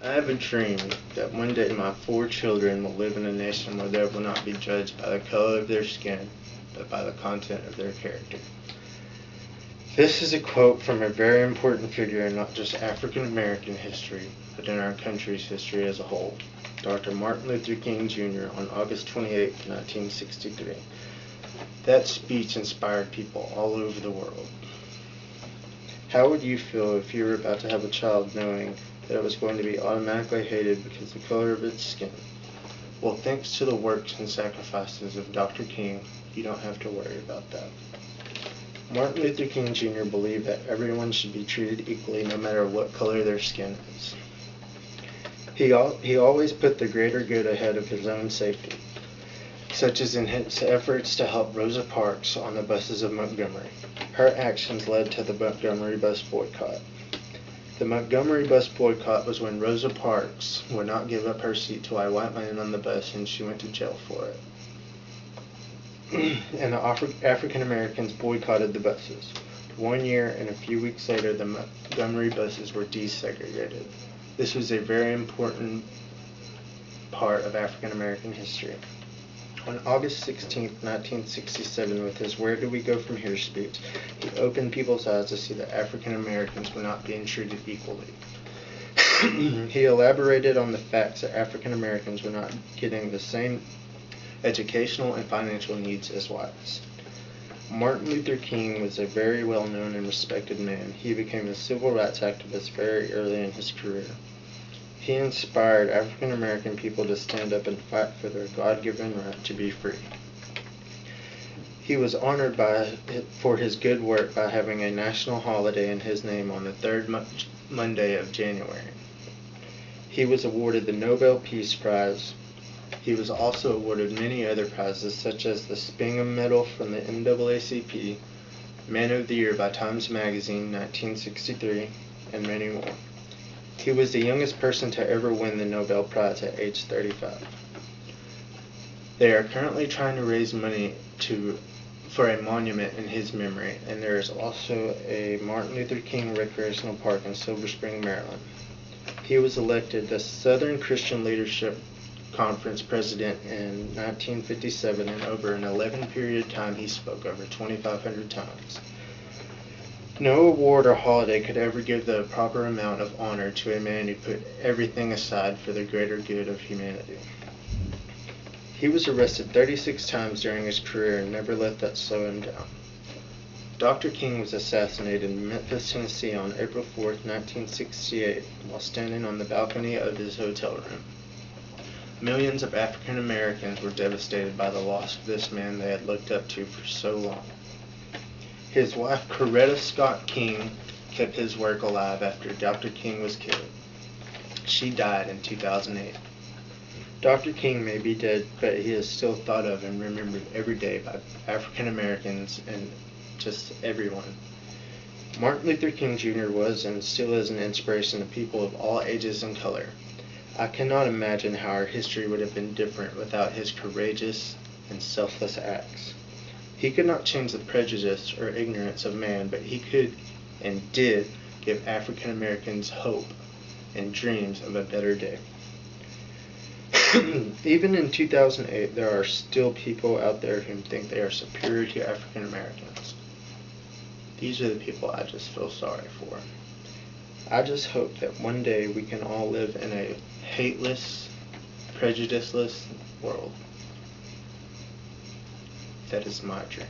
I have a dream that one day my 4 children will live in a nation where they will not be judged by the color of their skin, but by the content of their character. This is a quote from a very important figure in not just African American history, but in our country's history as a whole, Dr. Martin Luther King Jr. on August 28, 1963. That speech inspired people all over the world. How would you feel if you were about to have a child knowing that it was going to be automatically hated because of the color of its skin? Well, thanks to the works and sacrifices of Dr. King, you don't have to worry about that. Martin Luther King Jr. believed that everyone should be treated equally no matter what color their skin is. He always put the greater good ahead of his own safety, such as in his efforts to help Rosa Parks on the buses of Montgomery. Her actions led to the Montgomery bus boycott. The Montgomery bus boycott was when Rosa Parks would not give up her seat to a white man on the bus, and she went to jail for it. And the African Americans boycotted the buses. 1 year and a few weeks later, the Montgomery buses were desegregated. This was a very important part of African American history. On August 16, 1967, with his "Where do we go from here" speech, he opened people's eyes to see that African Americans were not being treated equally. He elaborated on the facts that African Americans were not getting the same educational and financial needs as whites. Martin Luther King was a very well-known and respected man. He became a civil rights activist very early in his career. He inspired African American people to stand up and fight for their God-given right to be free. He was honored for his good work by having a national holiday in his name on the third Monday of January. He was awarded the Nobel Peace Prize. He was also awarded many other prizes, such as the Spingham Medal from the NAACP, Man of the Year by Times Magazine 1963, and many more. He was the youngest person to ever win the Nobel Prize at age 35. They are currently trying to raise money for a monument in his memory, and there is also a Martin Luther King Recreational Park in Silver Spring, Maryland. He was elected the Southern Christian Leadership Conference president in 1957, and over an 11-period time he spoke over 2,500 times. No award or holiday could ever give the proper amount of honor to a man who put everything aside for the greater good of humanity. He was arrested 36 times during his career and never let that slow him down. Dr. King was assassinated in Memphis, Tennessee on April 4, 1968, while standing on the balcony of his hotel room. Millions of African Americans were devastated by the loss of this man they had looked up to for so long. His wife, Coretta Scott King, kept his work alive after Dr. King was killed. She died in 2008. Dr. King may be dead, but he is still thought of and remembered every day by African Americans and just everyone. Martin Luther King Jr. was and still is an inspiration to people of all ages and color. I cannot imagine how our history would have been different without his courageous and selfless acts. He could not change the prejudice or ignorance of man, but he could and did give African Americans hope and dreams of a better day. Even in 2008, there are still people out there who think they are superior to African Americans. These are the people I just feel sorry for. I just hope that one day we can all live in a hateless, prejudiceless world. That is my dream.